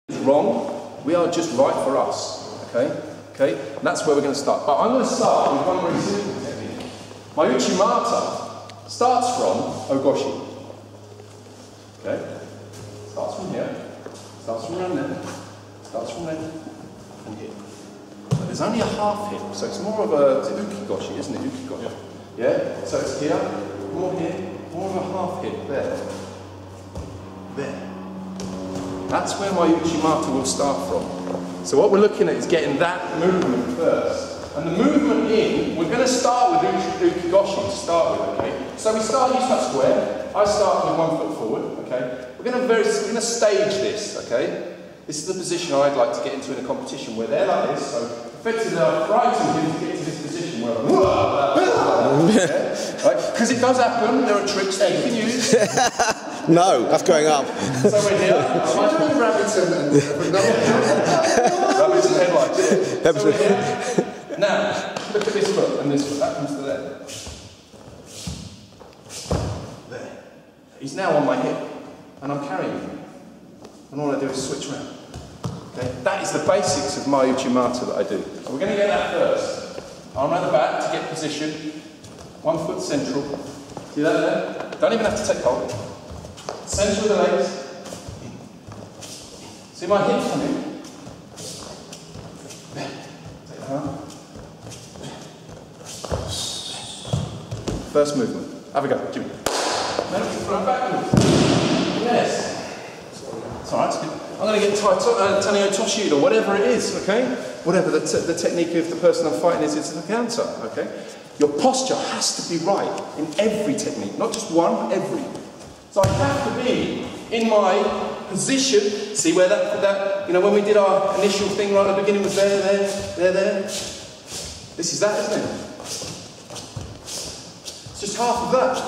wrong, we are just right for us, okay? Okay, and that's where we're going to start. But I'm going to start with one very simple technique. My Uchi Mata starts from Goshi. Okay? Starts from here, starts from around there, starts from there, and here. But there's only a half hip, so it's more of a, it's Uki Goshi, isn't it? Uki Goshi. Yeah? So it's here, more of a half hip, there. There. That's where my Uchi Mata will start from. So what we're looking at is getting that movement first. And the movement in, we're going to start with Uki Goshi to start with, okay? So we start, you start square, I start with 1 foot forward, okay? We're going to stage this, okay? This is the position I'd like to get into in a competition where they're like this, so effectively I'm frightened him to get to this position where I'm because it does happen, there are tricks that you can use. No, that's going up. So we're here. Rabbits and headlights. Yeah. So we're here. Now, look at this foot and this foot. That comes to there. There. He's now on my hip, and I'm carrying him. And all I do is switch around. Okay? That is the basics of my Uchi Mata that I do. So we're going to get that first. Arm around the back to get position. 1 foot central. See that there? Don't even have to take hold. Centre of the legs. See my hips coming? There. Take the arm. First movement. Have a go. Jimmy. Then front backwards. Yes. It's alright, it's good. I'm going to get Tanio Toshi or whatever it is, okay? Whatever the technique of the person I'm fighting is, it's the counter, okay? Your posture has to be right in every technique, not just one, every. So I have to be in my position. See where that, you know, when we did our initial thing right at the beginning was there. This is that, isn't it? It's just half of that.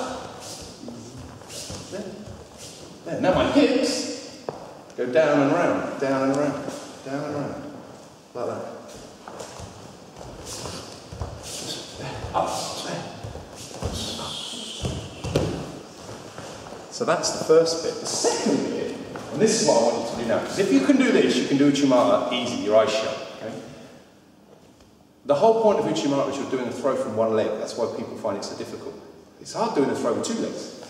There. Now my hips go down and round, down and round, down and round, like that. Up. So that's the first bit. The second bit, and this is what I want you to do now, because if you can do this, you can do Uchi Mata easy, your eyes shut. Okay? The whole point of Uchi Mata is you're doing a throw from one leg. That's why people find it so difficult. It's hard doing a throw with 2 legs.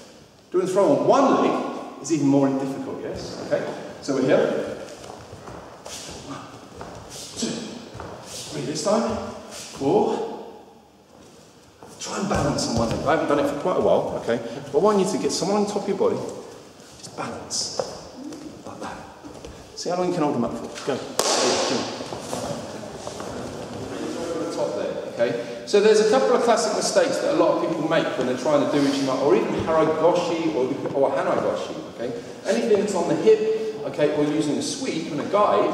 Doing a throw on 1 leg is even more difficult, yes? Okay? So we're here. 1, 2, 3 this time. 4. Try and balance on 1 leg. I haven't done it for quite a while, okay? But I want you to get someone on top of your body, just balance. Like that. See how long you can hold them up for. Go. Over the top there, okay? So there's a couple of classic mistakes that a lot of people make when they're trying to do Uchi Mata, or even Goshi or Hanai Goshi, okay? Anything that's on the hip, okay, or using a sweep and a guide,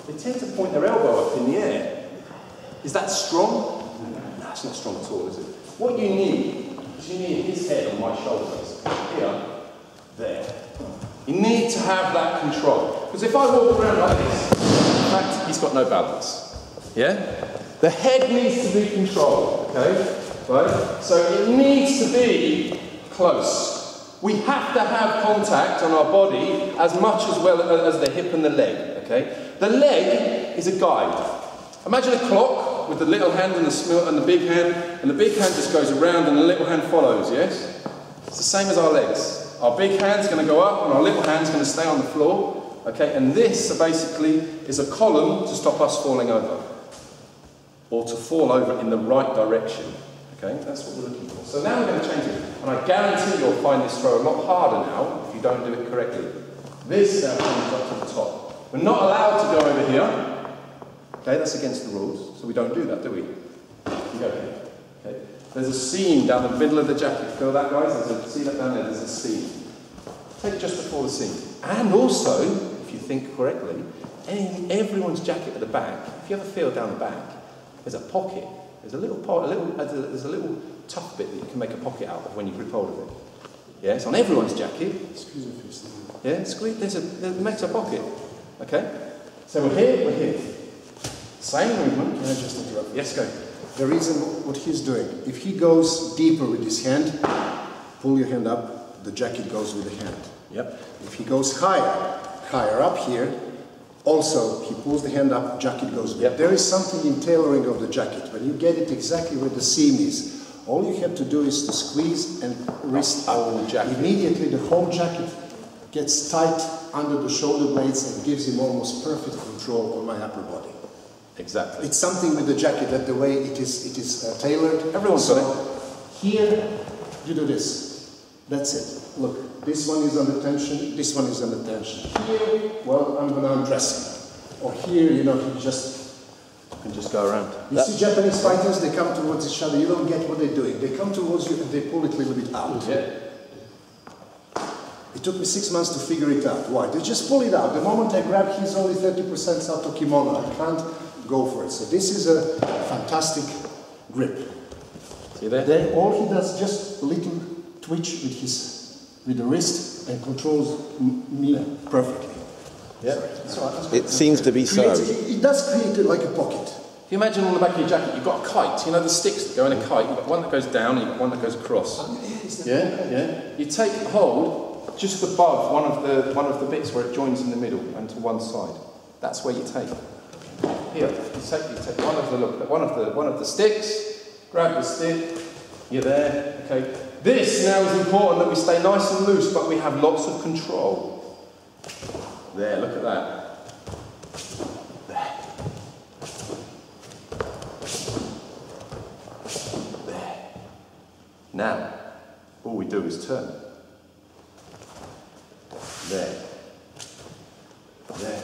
they tend to point their elbow up in the air. Is that strong? No, it's not strong at all, is it? What you need is you need his head on my shoulders. Here, there. You need to have that control. Because if I walk around like this, in fact, he's got no balance. Yeah? The head needs to be controlled, okay? Right? So it needs to be close. We have to have contact on our body as much as well as the hip and the leg, okay? The leg is a guide. Imagine a clock with the little hand and the big hand, and the big hand just goes around and the little hand follows, yes? It's the same as our legs. Our big hand's going to go up and our little hand's going to stay on the floor, okay? And this basically is a column to stop us falling over, or to fall over in the right direction, okay? That's what we're looking for. So now we're going to change it, and I guarantee you'll find this throw a lot harder now if you don't do it correctly. This now comes up to the top. We're not allowed to go over here. Okay, that's against the rules, so we don't do that, do we? We go here. Okay. There's a seam down the middle of the jacket. Feel that, guys? See that down there? There's a seam. Take it just before the seam. And also, if you think correctly, in everyone's jacket at the back, if you ever feel down the back, there's a pocket. There's a little tough bit that you can make a pocket out of when you grip hold of it. Yeah, it's on everyone's jacket. Excuse me, please. Yeah, squeeze. It makes a pocket. Okay. So we're here. Same movement. Can I just interrupt? Yes, go. The reason what he's doing, if he goes deeper with his hand, pull your hand up, the jacket goes with the hand. Yep. If he goes higher up here, Also, he pulls the hand up, jacket goes back. Yep. There is something in tailoring of the jacket. When you get it exactly where the seam is, all you have to do is to squeeze and wrist up. Immediately the whole jacket gets tight under the shoulder blades and gives him almost perfect control on my upper body. Exactly. It's something with the jacket that the way it is tailored. Everyone's got it. Here, you do this. That's it. Look, this one is under tension, this one is under tension. Here, well, I'm going to undress him. Or here, you know, you can just go around. You see Japanese fighters, they come towards each other, you don't get what they're doing. They come towards you and they pull it a little bit out. Yeah. It took me 6 months to figure it out. Why? They just pull it out. The moment I grab, he's only 30% Sato Kimono. I can't go for it. So this is a fantastic grip. See there? Then all he does just a little twitch with the wrist and controls me perfectly. Yeah. It seems to be so. It does create like a pocket. If you imagine on the back of your jacket, you've got a kite. You know the sticks that go in a kite? You've got one that goes down and you've got one that goes across. Yeah. You take hold just above one of the bits where it joins in the middle and to one side. That's where you take. Here, you take one of the sticks, grab the stick, you're there, okay. This now is important that we stay nice and loose, but we have lots of control. There, look at that. There. Now, all we do is turn. There. There.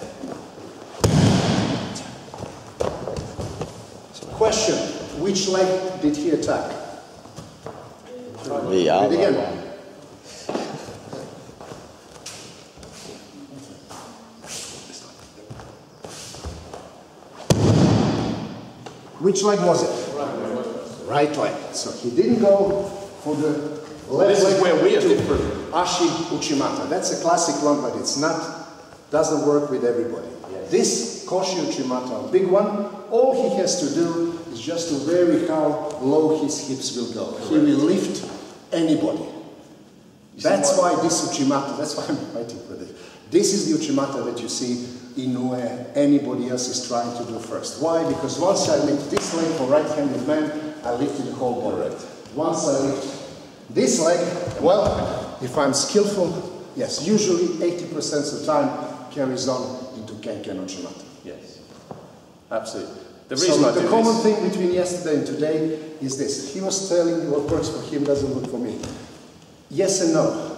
Question, which leg did he attack? The other again. one. Which leg was it? Right leg. So he didn't go for the left This leg. is where we are to different. Ashai Uchi Mata. That's a classic one, but it's not, doesn't work with everybody. Yes. This Goshi Uchi Mata, big one, all he has to do is just to vary how low his hips will go. Correct. He will lift anybody. That's why this Uchimata, that's why I'm fighting for this. This is the Uchimata that you see in where anybody else is trying to do first. Why? Because once I lift this leg for right-handed man, I lifted the whole body. Correct. Once I lift this leg, well, if I'm skillful, yes, usually 80% of the time carries on into Kenken Uchimata. Yes, absolutely. The reason So I do the common this, thing between yesterday and today is this. He was telling you what works for him doesn't work for me. Yes and no.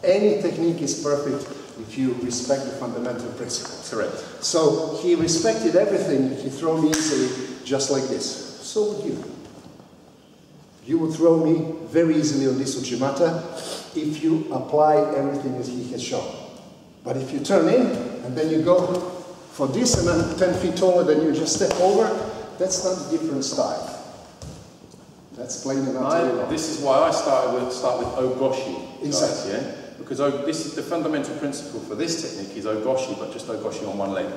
Any technique is perfect if you respect the fundamental principles. correct. So he respected everything. He threw me easily, just like this. So would you. You would throw me very easily on this Uchimata if you apply everything that he has shown. But if you turn in and then you go for this and I'm 10 feet taller than you, just step over, that's not a different style. That's plain enough. This is why I start with Ogoshi. Exactly. Guys, yeah? Because this is the fundamental principle for this technique is Ogoshi, but just Ogoshi on one leg.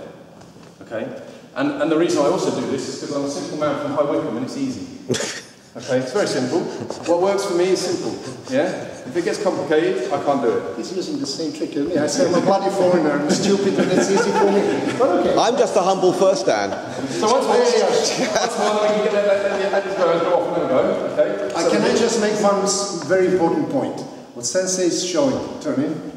Okay? And the reason I also do this is because I'm a simple man from High Wycombe and it's easy. Okay? It's very simple. What works for me is simple. Yeah? If it gets complicated, I can't do it. He's using the same trick as me. I say I'm a bloody foreigner, I'm stupid, and it's easy for me. But okay. I'm just a humble first Dan. So once more, we can let this go off and then go. Okay? Can I just make one very important point? What Sensei is showing, turn in.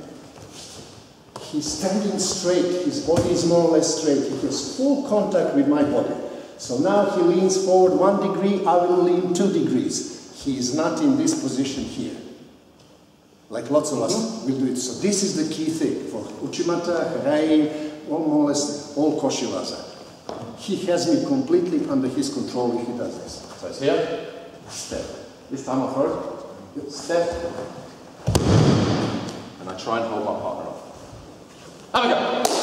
He's standing straight, his body is more or less straight. He has full contact with my body. So now he leans forward 1 degree, I will lean 2 degrees. He is not in this position here. Like lots of us will do it. So this is the key thing for Uchimata, Harai, more or less all Koshiwaza. He has me completely under his control if he does this. So it's here, step. This time I'll throw it, step, and I try and hold my partner off. Have a go.